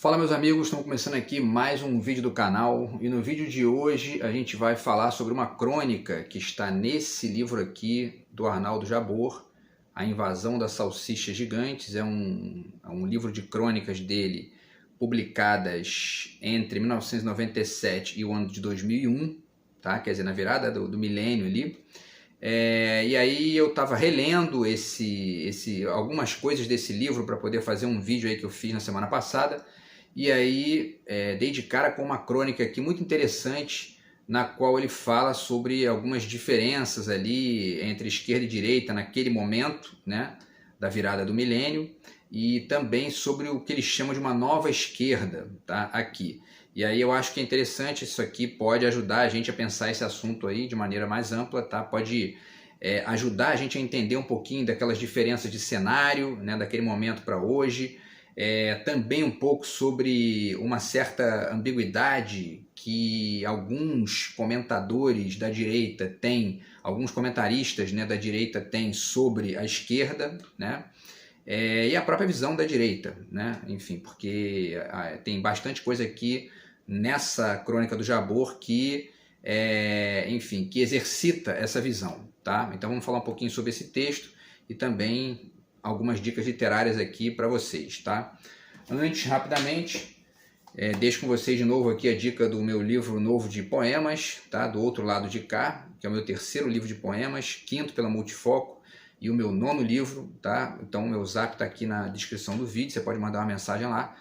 Fala meus amigos, estamos começando aqui mais um vídeo do canal e no vídeo de hoje a gente vai falar sobre uma crônica que está nesse livro aqui do Arnaldo Jabor, A Invasão das Salsichas Gigantes. É um livro de crônicas dele publicadas entre 1997 e o ano de 2001, tá? Quer dizer, na virada do milênio ali. E aí eu estava relendo algumas coisas desse livro para poder fazer um vídeo aí que eu fiz na semana passada. E aí dei de cara com uma crônica aqui muito interessante, na qual ele fala sobre algumas diferenças ali entre esquerda e direita naquele momento, né, da virada do milênio, e também sobre o que ele chama de uma nova esquerda, tá, aqui. E aí eu acho que é interessante, isso aqui pode ajudar a gente a pensar esse assunto aí de maneira mais ampla, tá? Pode ajudar a gente a entender um pouquinho daquelas diferenças de cenário, né, daquele momento para hoje. Também um pouco sobre uma certa ambiguidade que alguns comentadores da direita têm, alguns comentaristas, né, da direita têm sobre a esquerda, né, e a própria visão da direita, né, enfim, porque tem bastante coisa aqui nessa crônica do Jabor que, enfim, que exercita essa visão, tá? Então vamos falar um pouquinho sobre esse texto e também algumas dicas literárias aqui para vocês, tá? Antes, rapidamente, deixo com vocês de novo aqui a dica do meu livro novo de poemas, tá? Do Outro Lado de Cá, que é o meu terceiro livro de poemas, quinto pela Multifoco, e o meu nono livro, tá? Então o meu zap tá aqui na descrição do vídeo, você pode mandar uma mensagem lá,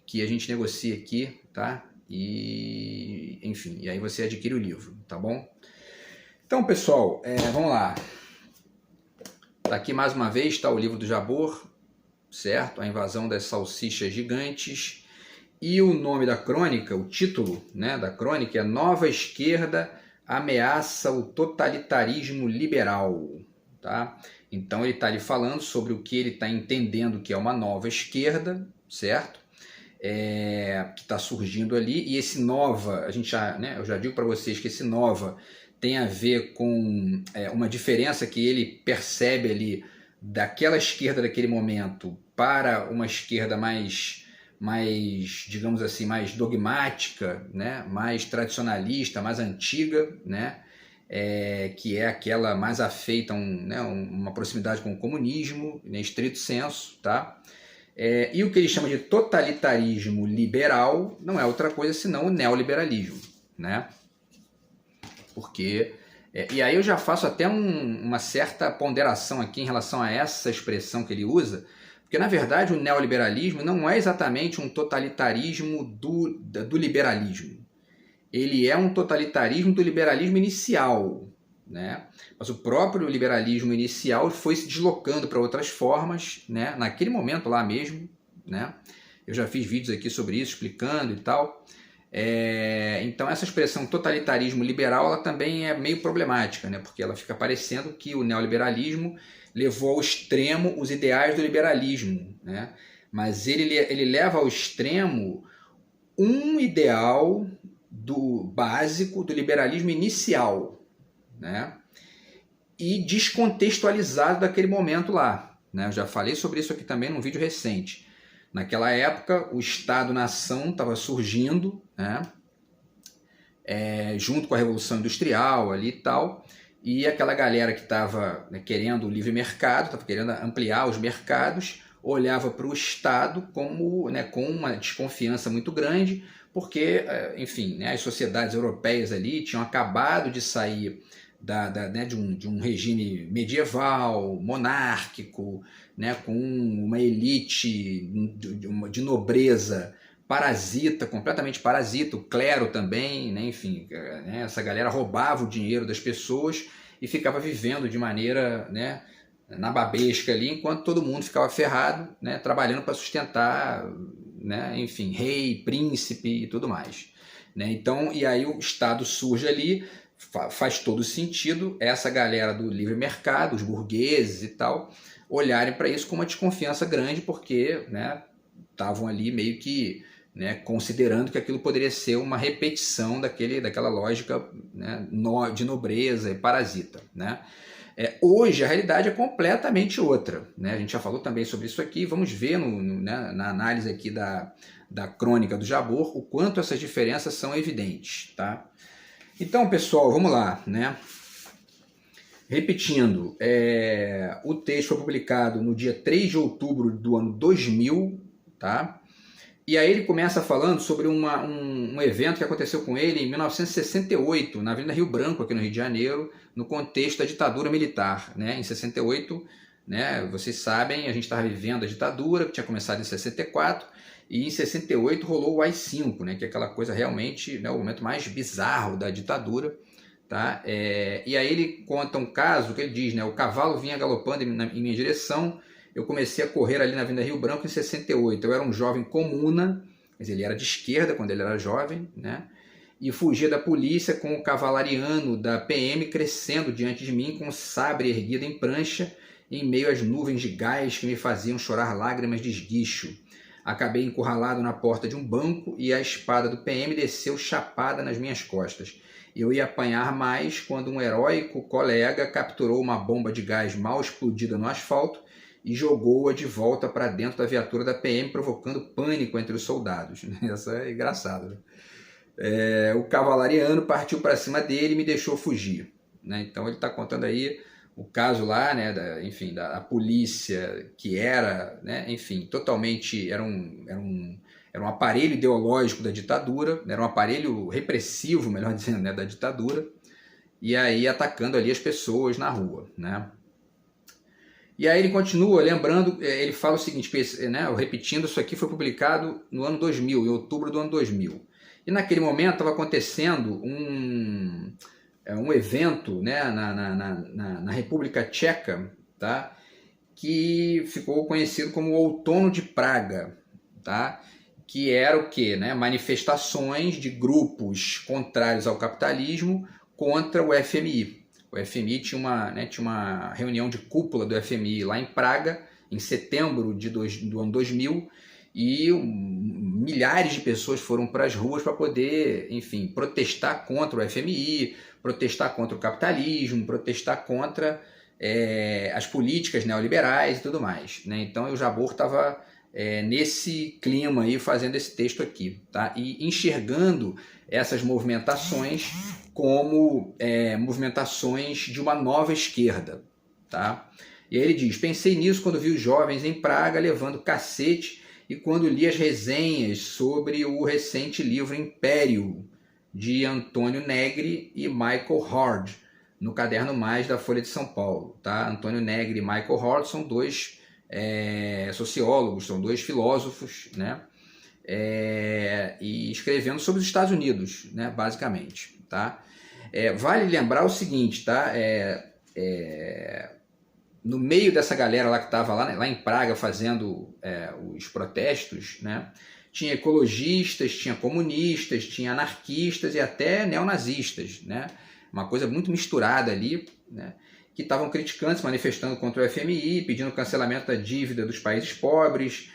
que a gente negocia aqui, tá? E, enfim, e aí você adquire o livro, tá bom? Então, pessoal, vamos lá. Aqui mais uma vez está o livro do Jabor, certo? A Invasão das Salsichas Gigantes. E o nome da crônica, o título, né, da crônica é Nova Esquerda Ameaça o Totalitarismo Liberal. Tá? Então ele está ali falando sobre o que ele está entendendo que é uma nova esquerda, certo? Que está surgindo ali. E esse nova, a gente já, né, eu já digo para vocês que esse nova tem a ver com uma diferença que ele percebe ali daquela esquerda daquele momento para uma esquerda mais, digamos assim, mais dogmática, né? Mais tradicionalista, mais antiga, né? Que é aquela mais afeita a uma proximidade com o comunismo, em estrito senso, tá? E o que ele chama de totalitarismo liberal não é outra coisa senão o neoliberalismo, né? Porque, e aí eu já faço até uma certa ponderação aqui em relação a essa expressão que ele usa, porque na verdade o neoliberalismo não é exatamente um totalitarismo do liberalismo. Ele é um totalitarismo do liberalismo inicial, né? Mas o próprio liberalismo inicial foi se deslocando para outras formas, né? Naquele momento lá mesmo, né? Eu já fiz vídeos aqui sobre isso, explicando e tal. Então essa expressão totalitarismo liberal ela também é meio problemática, né? Porque ela fica parecendo que o neoliberalismo levou ao extremo os ideais do liberalismo, né? Mas ele leva ao extremo um ideal básico do liberalismo inicial, né? E descontextualizado daquele momento lá, né? Eu já falei sobre isso aqui também num vídeo recente. Naquela época, o Estado-nação estava surgindo, né? Junto com a Revolução Industrial ali e tal, e aquela galera que estava, né, querendo o livre mercado, estava querendo ampliar os mercados, olhava para o Estado como, né, com uma desconfiança muito grande, porque, enfim, né, as sociedades europeias ali tinham acabado de sair né, de um regime medieval, monárquico, né, com uma elite de nobreza parasita, completamente parasita, o clero também, né, enfim, né, essa galera roubava o dinheiro das pessoas e ficava vivendo de maneira, né, nababesca ali, enquanto todo mundo ficava ferrado, né, trabalhando para sustentar, né, enfim, rei, príncipe e tudo mais, né? Então, e aí o Estado surge ali, faz todo sentido essa galera do livre mercado, os burgueses e tal, olharem para isso com uma desconfiança grande, porque, né, estavam ali meio que, né, considerando que aquilo poderia ser uma repetição daquela lógica, né, de nobreza e parasita, né? Hoje a realidade é completamente outra, né? A gente já falou também sobre isso aqui, vamos ver né, na análise aqui da crônica do Jabor o quanto essas diferenças são evidentes, tá? Então, pessoal, vamos lá, né? Repetindo, o texto foi publicado no dia 3 de outubro do ano 2000, tá? E aí ele começa falando sobre um evento que aconteceu com ele em 1968, na Avenida Rio Branco, aqui no Rio de Janeiro, no contexto da ditadura militar, né? Em 68, né, vocês sabem, a gente estava vivendo a ditadura, que tinha começado em 64, e em 68 rolou o AI-5, né, que é aquela coisa realmente, né, o momento mais bizarro da ditadura. Tá? E aí ele conta um caso que ele diz, né, o cavalo vinha galopando em minha direção, eu comecei a correr ali na Avenida Rio Branco em 68, eu era um jovem comuna, mas ele era de esquerda quando ele era jovem, né? E fugia da polícia com o cavalariano da PM crescendo diante de mim com o sabre erguido em prancha em meio às nuvens de gás que me faziam chorar lágrimas de esguicho. Acabei encurralado na porta de um banco e a espada do PM desceu chapada nas minhas costas. Eu ia apanhar mais quando um heróico colega capturou uma bomba de gás mal explodida no asfalto e jogou-a de volta para dentro da viatura da PM, provocando pânico entre os soldados. Essa é engraçada, né? O cavalariano partiu para cima dele e me deixou fugir, né? Então ele está contando aí o caso lá, né, da polícia, que era, né, enfim, totalmente, era um aparelho ideológico da ditadura, era um aparelho repressivo, melhor dizendo, né, da ditadura, e aí atacando ali as pessoas na rua, né? E aí ele continua lembrando, ele fala o seguinte, né, repetindo, isso aqui foi publicado no ano 2000, em outubro do ano 2000. E naquele momento estava acontecendo um evento, né, na República Tcheca, tá, que ficou conhecido como o Outono de Praga, tá, que era o quê? Né? Manifestações de grupos contrários ao capitalismo contra o FMI. O FMI tinha uma reunião de cúpula do FMI lá em Praga, em setembro do ano 2000, e milhares de pessoas foram para as ruas para poder, enfim, protestar contra o FMI, protestar contra o capitalismo, protestar contra as políticas neoliberais e tudo mais, né? Então o Jabor estava nesse clima aí fazendo esse texto aqui, tá? E enxergando essas movimentações como movimentações de uma nova esquerda, tá? E aí ele diz, pensei nisso quando vi os jovens em Praga levando cacete e quando li as resenhas sobre o recente livro Império, de Antônio Negri e Michael Hord, no Caderno Mais da Folha de São Paulo, tá? Antônio Negri e Michael Hord são dois sociólogos, são dois filósofos, né? E escrevendo sobre os Estados Unidos, né? Basicamente, tá? Vale lembrar o seguinte, tá? No meio dessa galera lá que estava lá em Praga fazendo os protestos, né? Tinha ecologistas, tinha comunistas, tinha anarquistas e até neonazistas, né? Uma coisa muito misturada ali, né? Que estavam criticando, se manifestando contra o FMI, pedindo cancelamento da dívida dos países pobres,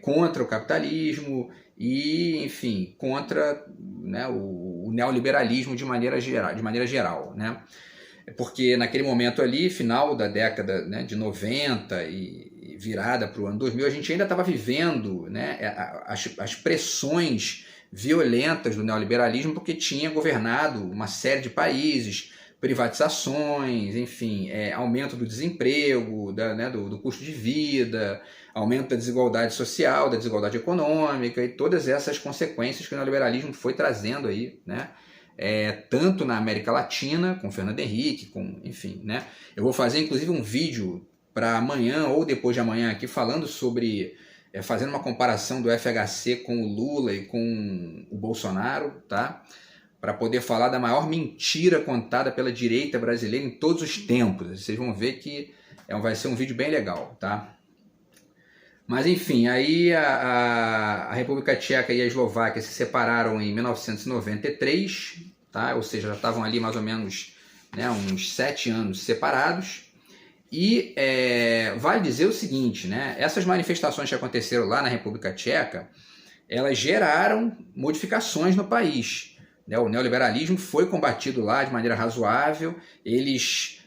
contra o capitalismo e, enfim, contra, né, o neoliberalismo de maneira geral, né? Porque naquele momento ali, final da década, né, de 90 e virada para o ano 2000, a gente ainda estava vivendo, né, as pressões violentas do neoliberalismo, porque tinha governado uma série de países, privatizações, enfim, aumento do desemprego, do custo de vida, aumento da desigualdade social, da desigualdade econômica e todas essas consequências que o neoliberalismo foi trazendo aí, né? Tanto na América Latina, com Fernando Henrique, enfim, né? Eu vou fazer inclusive um vídeo para amanhã ou depois de amanhã aqui falando sobre, fazendo uma comparação do FHC com o Lula e com o Bolsonaro, tá? Para poder falar da maior mentira contada pela direita brasileira em todos os tempos. Vocês vão ver que vai ser um vídeo bem legal, tá? Mas enfim, aí a República Tcheca e a Eslováquia se separaram em 1993, tá? Ou seja, já estavam ali mais ou menos, né, uns 7 anos separados. E vale dizer o seguinte, né? Essas manifestações que aconteceram lá na República Tcheca, elas geraram modificações no país. O neoliberalismo foi combatido lá de maneira razoável, eles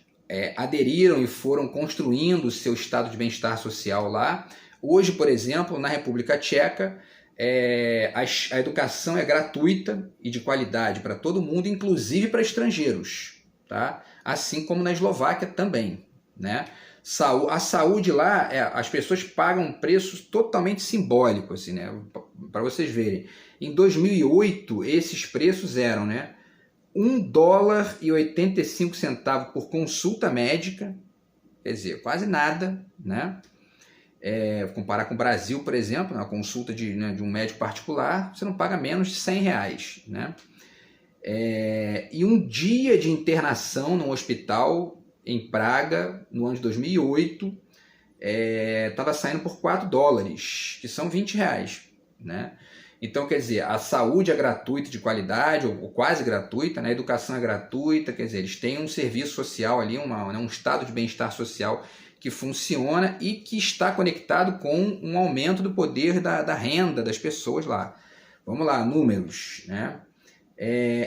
aderiram e foram construindo o seu estado de bem-estar social lá. Hoje, por exemplo, na República Tcheca, a educação é gratuita e de qualidade para todo mundo, inclusive para estrangeiros, tá? Assim como na Eslováquia também, né? A saúde lá, as pessoas pagam um preço totalmente simbólico, assim, né? Para vocês verem. Em 2008, esses preços eram, né, $1,85 por consulta médica, quer dizer, quase nada, né? Comparar com o Brasil, por exemplo, uma consulta de um médico particular, você não paga menos de R$100, né? E um dia de internação no hospital em Praga, no ano de 2008, estava saindo por $4, que são R$20, né? Então, quer dizer, a saúde é gratuita de qualidade, ou quase gratuita, né? A educação é gratuita, quer dizer, eles têm um serviço social ali, um estado de bem-estar social que funciona e que está conectado com um aumento do poder da renda das pessoas lá. Vamos lá, números, né?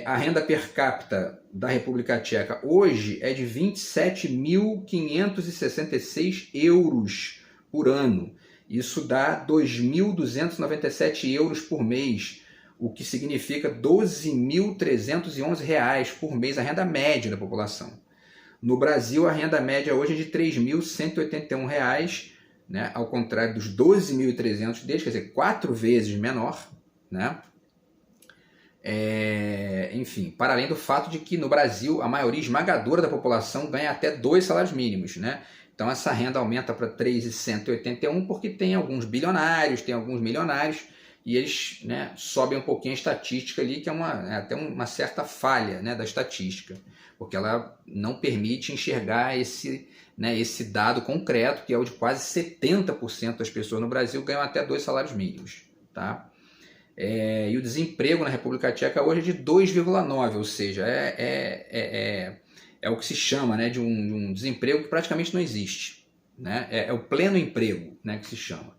A renda per capita da República Tcheca hoje é de 27.566 euros por ano. Isso dá 2.297 euros por mês, o que significa 12.311 reais por mês, a renda média da população. No Brasil, a renda média hoje é de 3.181 reais, né? Ao contrário dos 12.300 deles, quer dizer, 4 vezes menor, né? Enfim, para além do fato de que no Brasil a maioria esmagadora da população ganha até 2 salários mínimos, né? Então essa renda aumenta para 3.181 porque tem alguns bilionários, tem alguns milionários e eles, né, sobem um pouquinho a estatística ali, que é até uma certa falha, né, da estatística, porque ela não permite enxergar esse dado concreto, que é o de quase 70% das pessoas no Brasil ganham até 2 salários mínimos, tá? E o desemprego na República Tcheca hoje é de 2,9%, ou seja, é o que se chama, né, de um desemprego que praticamente não existe, né? É o pleno emprego, né, que se chama.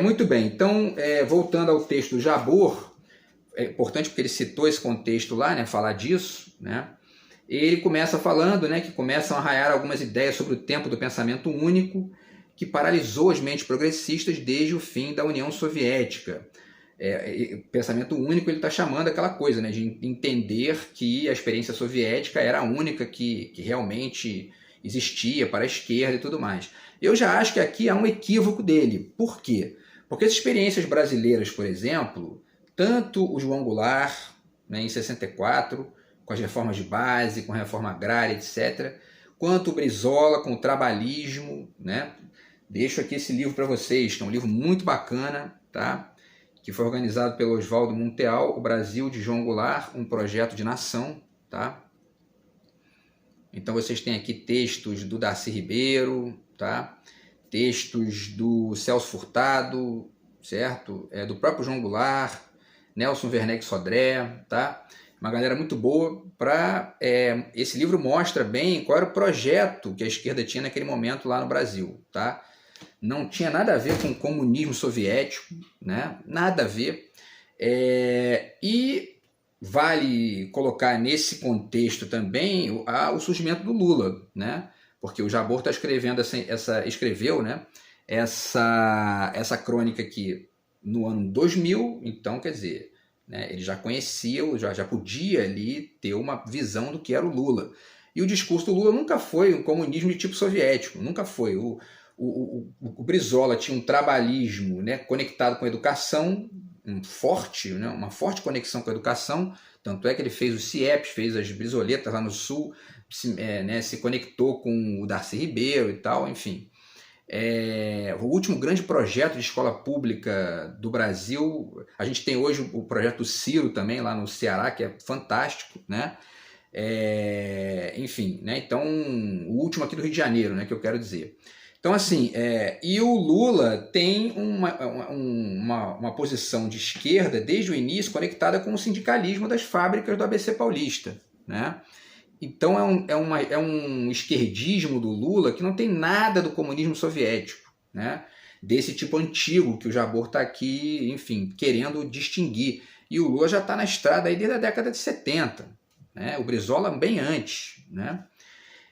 Muito bem, então, voltando ao texto do Jabor, é importante porque ele citou esse contexto lá, né, falar disso, né? Ele começa falando, né, que começam a raiar algumas ideias sobre o tempo do pensamento único que paralisou as mentes progressistas desde o fim da União Soviética. Pensamento único, ele está chamando aquela coisa, né, de entender que a experiência soviética era a única que realmente existia para a esquerda e tudo mais. Eu já acho que aqui há um equívoco dele. Por quê? Porque as experiências brasileiras, por exemplo, tanto o João Goulart, né, em 64, com as reformas de base, com a reforma agrária, etc., quanto o Brizola com o trabalhismo, né? Deixo aqui esse livro para vocês, que é um livro muito bacana, tá? Que foi organizado pelo Oswaldo Monteal, O Brasil de João Goulart, um projeto de nação, tá? Então vocês têm aqui textos do Darcy Ribeiro, tá? Textos do Celso Furtado, certo? Do próprio João Goulart, Nelson Werneck Sodré, tá? Uma galera muito boa para... esse livro mostra bem qual era o projeto que a esquerda tinha naquele momento lá no Brasil, tá? Não tinha nada a ver com o comunismo soviético, né? Nada a ver. E vale colocar nesse contexto também o surgimento do Lula, né? Porque o Jabor está escrevendo escreveu, né, essa crônica aqui no ano 2000, então quer dizer, né, ele já conhecia, já podia ali ter uma visão do que era o Lula. E o discurso do Lula nunca foi um comunismo de tipo soviético, nunca foi. O Brizola tinha um trabalhismo, né, conectado com a educação, uma forte conexão com a educação, tanto é que ele fez os CIEPs, fez as brisoletas lá no Sul, se conectou com o Darcy Ribeiro e tal, enfim. O último grande projeto de escola pública do Brasil, a gente tem hoje o projeto do Ciro também, lá no Ceará, que é fantástico, né? Enfim, né? Então, o último aqui do Rio de Janeiro, né, que eu quero dizer. Então, assim, e o Lula tem uma posição de esquerda, desde o início, conectada com o sindicalismo das fábricas do ABC Paulista, né? Então, é um esquerdismo do Lula que não tem nada do comunismo soviético, né? Desse tipo antigo que o Jabor está aqui, enfim, querendo distinguir. E o Lula já está na estrada aí desde a década de 70, né? O Brizola bem antes, né?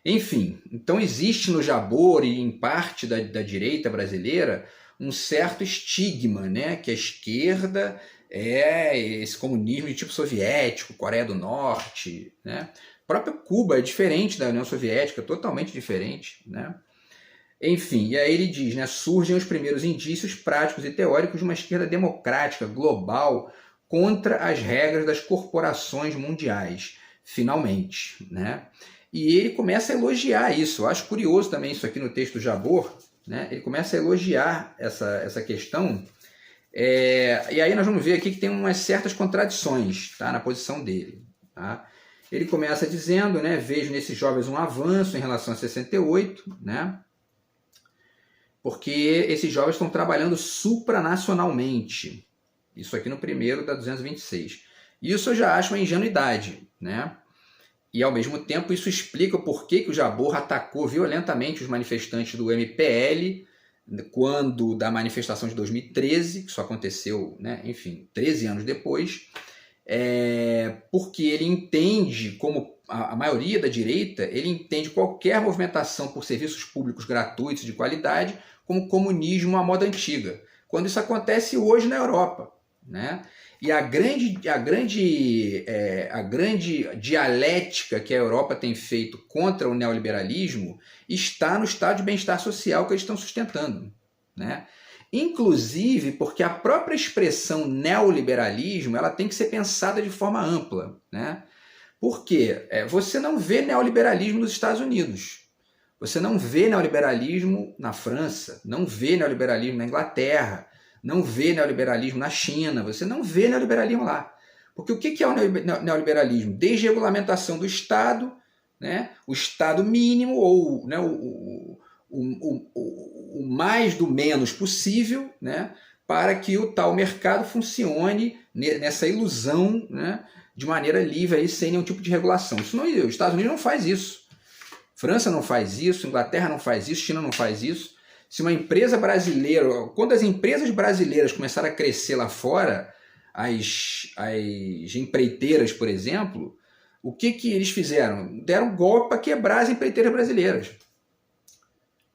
Enfim, então existe no Jabor e em parte da direita brasileira um certo estigma, né, que a esquerda é esse comunismo de tipo soviético, Coreia do Norte, né? A própria Cuba é diferente da União Soviética, totalmente diferente, né? Enfim, e aí ele diz, né, surgem os primeiros indícios práticos e teóricos de uma esquerda democrática, global, contra as regras das corporações mundiais, finalmente, né? E ele começa a elogiar isso. Eu acho curioso também isso aqui no texto do Jabor, né? Ele começa a elogiar essa questão. E aí nós vamos ver aqui que tem umas certas contradições, tá, na posição dele. Tá? Ele começa dizendo, né, vejo nesses jovens um avanço em relação a 68, né? Porque esses jovens estão trabalhando supranacionalmente. Isso aqui no primeiro da 226. Isso eu já acho uma ingenuidade, né? E ao mesmo tempo isso explica por que o Jabor atacou violentamente os manifestantes do MPL quando da manifestação de 2013, que isso aconteceu, né, enfim, 13 anos depois, porque ele entende, como a maioria da direita, ele entende qualquer movimentação por serviços públicos gratuitos de qualidade como comunismo à moda antiga, quando isso acontece hoje na Europa, né? E a grande dialética que a Europa tem feito contra o neoliberalismo está no estado de bem-estar social que eles estão sustentando, né? Inclusive porque a própria expressão neoliberalismo ela tem que ser pensada de forma ampla, né? Porque você não vê neoliberalismo nos Estados Unidos, você não vê neoliberalismo na França, não vê neoliberalismo na Inglaterra, não vê neoliberalismo na China, você não vê neoliberalismo lá. Porque o que é o neoliberalismo? Desregulamentação do Estado, né? O Estado mínimo, ou, né, o mais do menos possível, né? Para que o tal mercado funcione nessa ilusão, né? De maneira livre, aí, sem nenhum tipo de regulação. Isso não, os Estados Unidos não faz isso. França não faz isso, Inglaterra não faz isso, China não faz isso. Se uma empresa brasileira, quando as empresas brasileiras começaram a crescer lá fora, as empreiteiras, por exemplo, o que eles fizeram? Deram golpe para quebrar as empreiteiras brasileiras,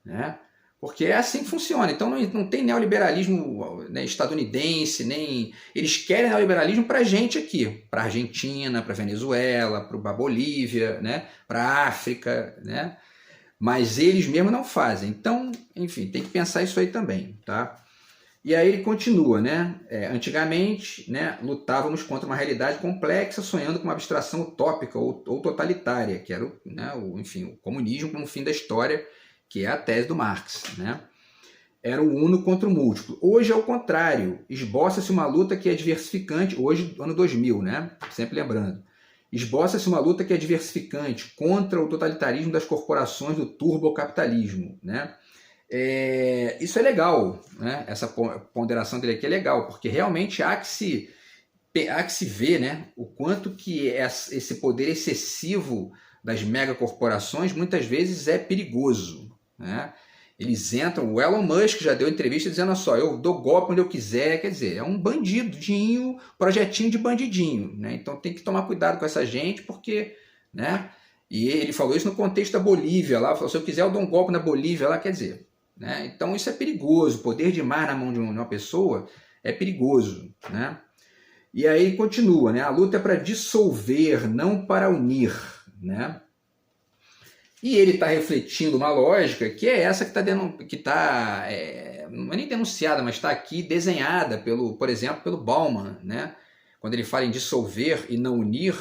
né? Porque é assim que funciona. Então não tem neoliberalismo, né, estadunidense, nem... Eles querem neoliberalismo para a gente aqui, para a Argentina, para a Venezuela, para a Bolívia, né, para a África, né? Mas eles mesmos não fazem. Então, enfim, tem que pensar isso aí também, tá? E aí ele continua, né? Antigamente, né, lutávamos contra uma realidade complexa, sonhando com uma abstração utópica ou totalitária, que era enfim, o comunismo como fim da história, que é a tese do Marx, né? Era o uno contra o múltiplo. Hoje é o contrário. Esboça-se uma luta que é diversificante, hoje, ano 2000, né? Sempre lembrando. Esboça-se uma luta que é diversificante contra o totalitarismo das corporações do turbocapitalismo, né? Isso é legal, né? Essa ponderação dele aqui é legal, porque realmente há que se ver, né, o quanto que esse poder excessivo das megacorporações muitas vezes é perigoso, né? Eles entram, o Elon Musk já deu entrevista dizendo, olha só, eu dou golpe onde eu quiser, quer dizer, é um bandidinho, projetinho de bandidinho, né? Então tem que tomar cuidado com essa gente, porque, né? E ele falou isso no contexto da Bolívia, lá, falou, se eu quiser eu dou um golpe na Bolívia, lá, quer dizer, né? Então isso é perigoso, poder demais na mão de uma pessoa é perigoso, né? E aí continua, né? A luta é para dissolver, não para unir, né? E ele está refletindo uma lógica que é essa que está não é nem denunciada, mas está aqui desenhada, por exemplo, pelo Bauman, né? Quando ele fala em dissolver e não unir,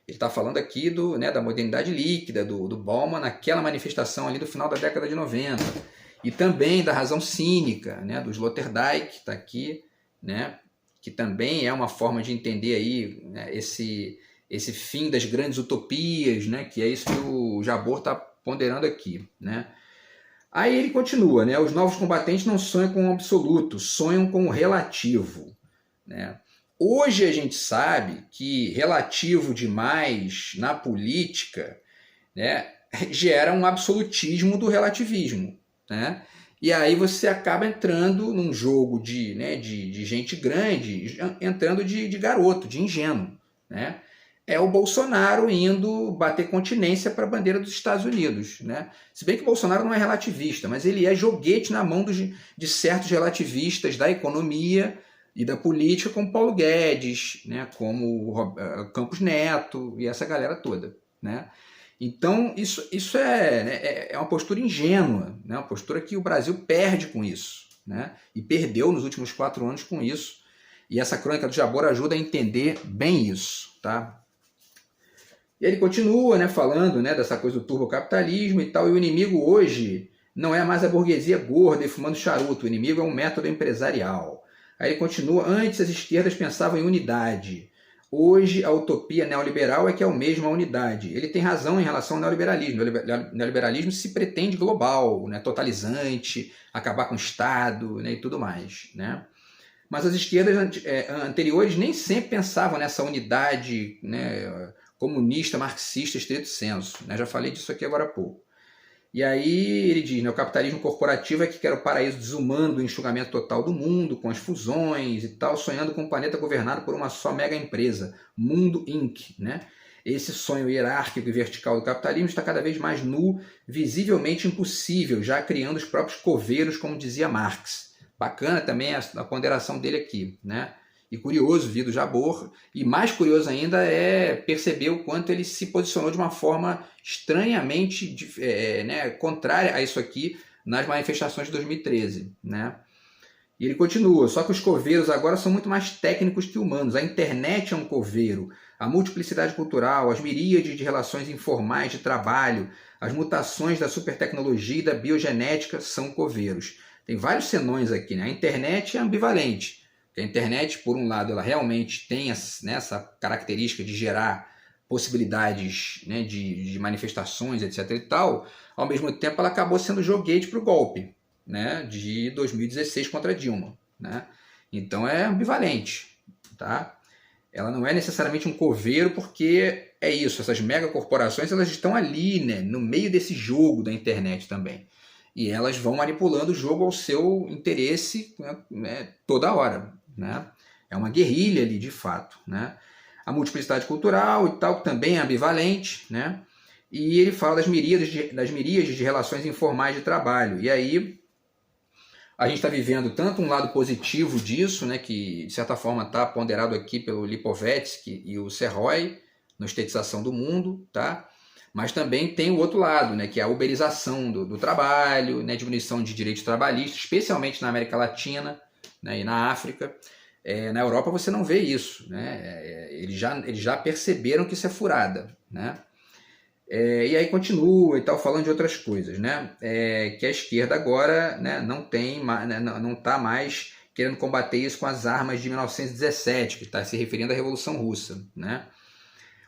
ele está falando aqui da modernidade líquida, do Bauman, naquela manifestação ali do final da década de 90. E também da razão cínica, né? Do Sloterdijk, está aqui, né? Que também é uma forma de entender aí, né, esse fim das grandes utopias, né, que é isso que o Jabor está ponderando aqui, né? Aí ele continua, né? Os novos combatentes não sonham com o absoluto, sonham com o relativo, né? Hoje a gente sabe que relativo demais na política, né, gera um absolutismo do relativismo, né? E aí você acaba entrando num jogo de gente grande, entrando de garoto, de ingênuo, né? é o Bolsonaro indo bater continência para a bandeira dos Estados Unidos, né? Se bem que o Bolsonaro não é relativista, mas ele é joguete na mão de certos relativistas da economia e da política, como Paulo Guedes, né? Como Campos Neto e essa galera toda, né? Então, isso é uma postura ingênua, né? Uma postura que o Brasil perde com isso, né? E perdeu nos últimos 4 anos com isso. E essa crônica do Jabor ajuda a entender bem isso, tá? E ele continua, né, falando, né, dessa coisa do turbocapitalismo e tal, e o inimigo hoje não é mais a burguesia gorda e fumando charuto, o inimigo é um método empresarial. Aí ele continua, antes as esquerdas pensavam em unidade, hoje a utopia neoliberal é que almeja uma unidade. Ele tem razão em relação ao neoliberalismo. O neoliberalismo se pretende global, né, totalizante, acabar com o Estado, né, e tudo mais, né? Mas as esquerdas anteriores nem sempre pensavam nessa unidade, né, comunista, marxista, estrito senso, né? Já falei disso aqui agora há pouco. E aí ele diz, né, o capitalismo corporativo é que quer o paraíso desumano do enxugamento total do mundo, com as fusões e tal, sonhando com um planeta governado por uma só mega empresa, Mundo Inc., né? Esse sonho hierárquico e vertical do capitalismo está cada vez mais nu, visivelmente impossível, já criando os próprios coveiros, como dizia Marx. Bacana também a ponderação dele aqui, né? E curioso, vir do Jabor, e mais curioso ainda é perceber o quanto ele se posicionou de uma forma estranhamente né, contrária a isso aqui nas manifestações de 2013, né? E ele continua, só que os coveiros agora são muito mais técnicos que humanos. A internet é um coveiro, a multiplicidade cultural, as miríades de relações informais de trabalho, as mutações da supertecnologia e da biogenética são coveiros. Tem vários senões aqui, né? A internet é ambivalente. A internet, por um lado, ela realmente tem essa característica de gerar possibilidades, né, de manifestações, etc. e tal. Ao mesmo tempo, ela acabou sendo joguete para o golpe, né, de 2016 contra Dilma, né? Então é ambivalente, tá? Ela não é necessariamente um coveiro, porque é isso, essas megacorporações elas estão ali, né, no meio desse jogo da internet também. E elas vão manipulando o jogo ao seu interesse, né, toda hora, né? É uma guerrilha ali, de fato, né? A multiplicidade cultural e tal também é ambivalente, né? E ele fala das miríades de relações informais de trabalho. E aí a gente está vivendo tanto um lado positivo disso, né, que de certa forma está ponderado aqui pelo Lipovetsky e o Serroy, no Estetização do Mundo, tá? Mas também tem o outro lado, né, que é a uberização do trabalho, né, diminuição de direitos trabalhistas, especialmente na América Latina, né, e na África. Na Europa você não vê isso, né? Eles já perceberam que isso é furada, né? E aí continua e tal, falando de outras coisas, né? Que a esquerda agora, né, não está mais querendo combater isso com as armas de 1917, que está se referindo à Revolução Russa, né?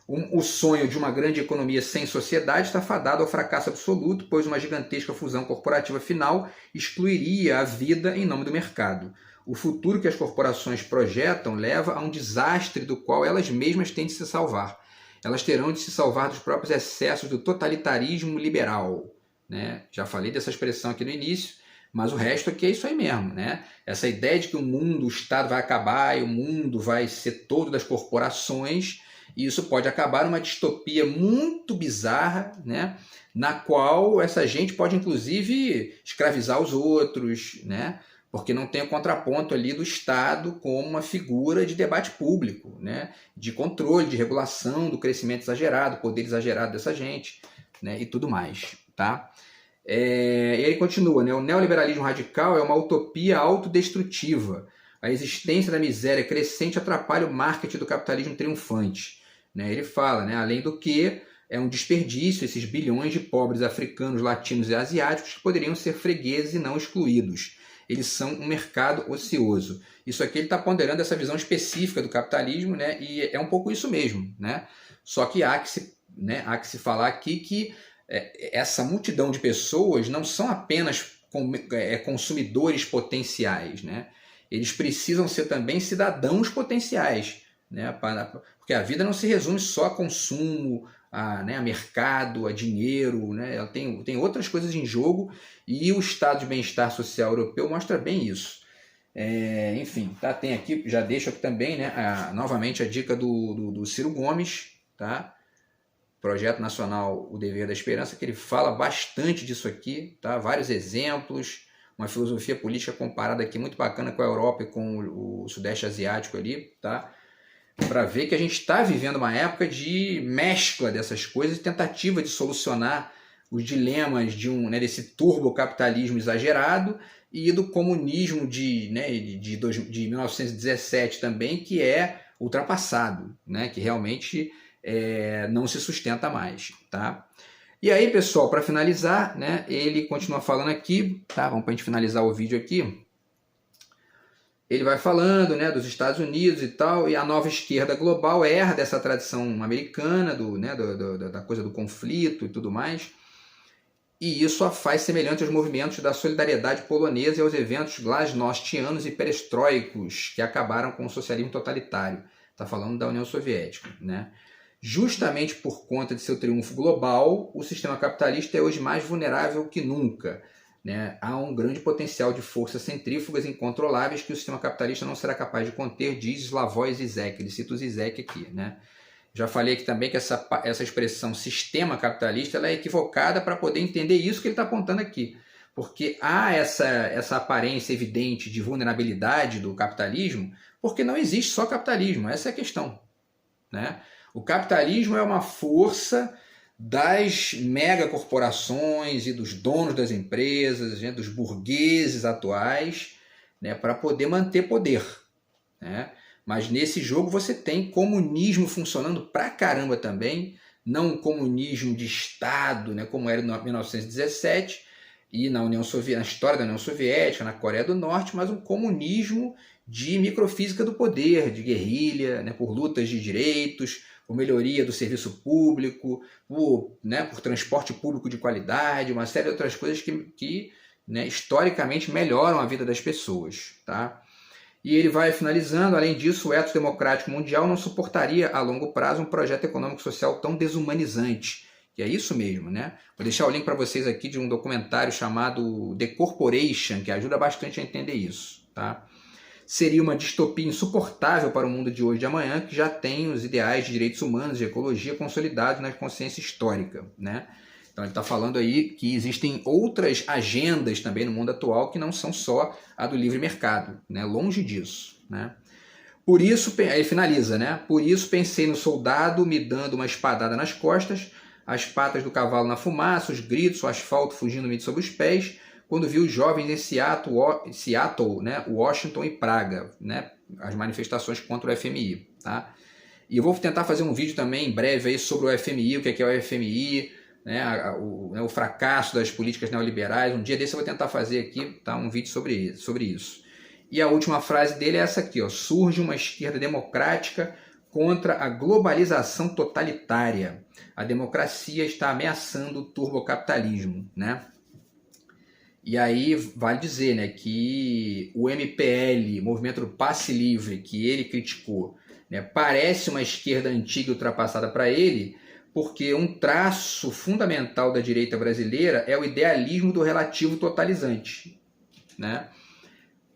O sonho de uma grande economia sem sociedade está fadado ao fracasso absoluto, pois uma gigantesca fusão corporativa final excluiria a vida em nome do mercado. O futuro que as corporações projetam leva a um desastre do qual elas mesmas têm de se salvar. Elas terão de se salvar dos próprios excessos do totalitarismo liberal, né? Já falei dessa expressão aqui no início, mas o resto aqui é isso aí mesmo, né? Essa ideia de que o Estado vai acabar e o mundo vai ser todo das corporações, e isso pode acabar numa distopia muito bizarra, né? Na qual essa gente pode inclusive escravizar os outros, né? Porque não tem o contraponto ali do Estado como uma figura de debate público, né? De controle, de regulação do crescimento exagerado, poder exagerado dessa gente, né? E tudo mais, tá? E ele continua, né? O neoliberalismo radical é uma utopia autodestrutiva. A existência da miséria crescente atrapalha o marketing do capitalismo triunfante, né? Ele fala, né? Além do que é um desperdício esses bilhões de pobres africanos, latinos e asiáticos que poderiam ser fregueses e não excluídos. Eles são um mercado ocioso. Isso aqui ele está ponderando essa visão específica do capitalismo, né? E é um pouco isso mesmo, né? Só que há que se falar aqui que essa multidão de pessoas não são apenas consumidores potenciais, né? Eles precisam ser também cidadãos potenciais, né? Porque a vida não se resume só a consumo, a mercado, a dinheiro, né? Ela tem outras coisas em jogo, e o estado de bem-estar social europeu mostra bem isso. Enfim, tá? Tem aqui, já deixo aqui também, né, novamente a dica do Ciro Gomes, tá? Projeto Nacional O Dever da Esperança, que ele fala bastante disso aqui, tá? Vários exemplos, uma filosofia política comparada aqui muito bacana com a Europa e com o Sudeste Asiático ali, tá? Para ver que a gente está vivendo uma época de mescla dessas coisas e tentativa de solucionar os dilemas desse turbocapitalismo exagerado e do comunismo de 1917 também, que é ultrapassado, né? Que realmente não se sustenta mais, tá? E aí, pessoal, para finalizar, né, ele continua falando aqui, tá? Vamos para a gente finalizar o vídeo aqui. Ele vai falando, né, dos Estados Unidos e tal, e a nova esquerda global herda essa tradição americana da coisa do conflito e tudo mais, e isso a faz semelhante aos movimentos da solidariedade polonesa e aos eventos glasnostianos e perestroicos que acabaram com o socialismo totalitário. Está falando da União Soviética, né? Justamente por conta de seu triunfo global, o sistema capitalista é hoje mais vulnerável que nunca, né? Há um grande potencial de forças centrífugas incontroláveis que o sistema capitalista não será capaz de conter, diz Slavoj Zizek. Ele cita o Zizek aqui, né? Já falei aqui também que essa expressão sistema capitalista ela é equivocada para poder entender isso que ele está apontando aqui. Porque há essa aparência evidente de vulnerabilidade do capitalismo, porque não existe só capitalismo, essa é a questão, né? O capitalismo é uma força das megacorporações e dos donos das empresas, né, dos burgueses atuais, né, para poder manter poder, né? Mas nesse jogo você tem comunismo funcionando pra caramba também, não um comunismo de Estado, né, como era em 1917 e na história da União Soviética, na Coreia do Norte, mas um comunismo de microfísica do poder, de guerrilha, né, por lutas de direitos, por melhoria do serviço público, por transporte público de qualidade, uma série de outras coisas que historicamente melhoram a vida das pessoas, tá? E ele vai finalizando, além disso, o ethos democrático mundial não suportaria a longo prazo um projeto econômico-social tão desumanizante, que é isso mesmo, né? Vou deixar o link para vocês aqui de um documentário chamado The Corporation, que ajuda bastante a entender isso, tá? Seria uma distopia insuportável para o mundo de hoje e de amanhã, que já tem os ideais de direitos humanos e de ecologia consolidados na consciência histórica, né? Então ele está falando aí que existem outras agendas também no mundo atual que não são só a do livre mercado, né? Longe disso, né? Por isso, aí ele finaliza, né? Por isso pensei no soldado me dando uma espadada nas costas, as patas do cavalo na fumaça, os gritos, o asfalto fugindo-me de sob os pés, quando vi os jovens em Seattle, né, Washington e Praga, né, as manifestações contra o FMI. Tá? E eu vou tentar fazer um vídeo também em breve aí sobre o FMI, o que é o FMI, né, o fracasso das políticas neoliberais. Um dia desse eu vou tentar fazer aqui, tá, um vídeo sobre isso. E a última frase dele é essa aqui, ó, surge uma esquerda democrática contra a globalização totalitária. A democracia está ameaçando o turbocapitalismo, né? E aí vale dizer, né, que o MPL, Movimento do Passe Livre, que ele criticou, né, parece uma esquerda antiga e ultrapassada para ele, porque um traço fundamental da direita brasileira é o idealismo do relativo totalizante, né,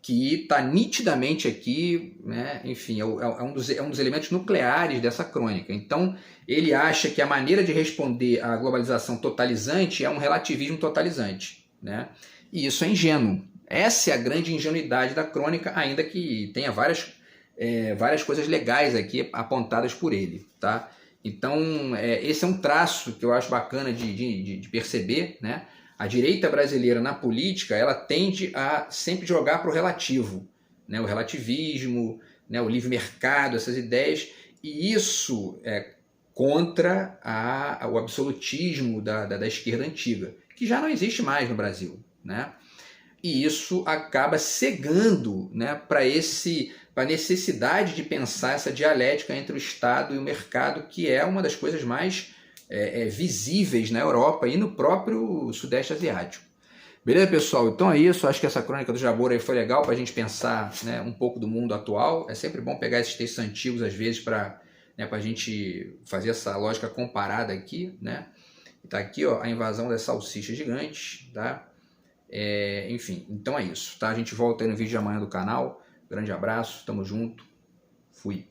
que está nitidamente aqui, né, enfim, é um dos elementos nucleares dessa crônica. Então, ele acha que a maneira de responder à globalização totalizante é um relativismo totalizante, né? E isso é ingênuo. Essa é a grande ingenuidade da crônica, ainda que tenha várias coisas legais aqui apontadas por ele, tá? Então, esse é um traço que eu acho bacana de perceber, né? A direita brasileira na política, ela tende a sempre jogar para o relativo, né? O relativismo, né? O livre mercado, essas ideias, e isso é contra o absolutismo da esquerda antiga, que já não existe mais no Brasil, né? E isso acaba cegando, né, para a necessidade de pensar essa dialética entre o Estado e o mercado, que é uma das coisas mais visíveis na Europa e no próprio Sudeste Asiático. Beleza, pessoal? Então é isso. Acho que essa crônica do Jabor aí foi legal para a gente pensar, né, um pouco do mundo atual. É sempre bom pegar esses textos antigos, às vezes, para a gente fazer essa lógica comparada aqui, né? Está aqui, ó, a invasão das salsichas gigantes, tá? Enfim, então é isso, tá? A gente volta aí no vídeo de amanhã do canal. Grande abraço, tamo junto, fui!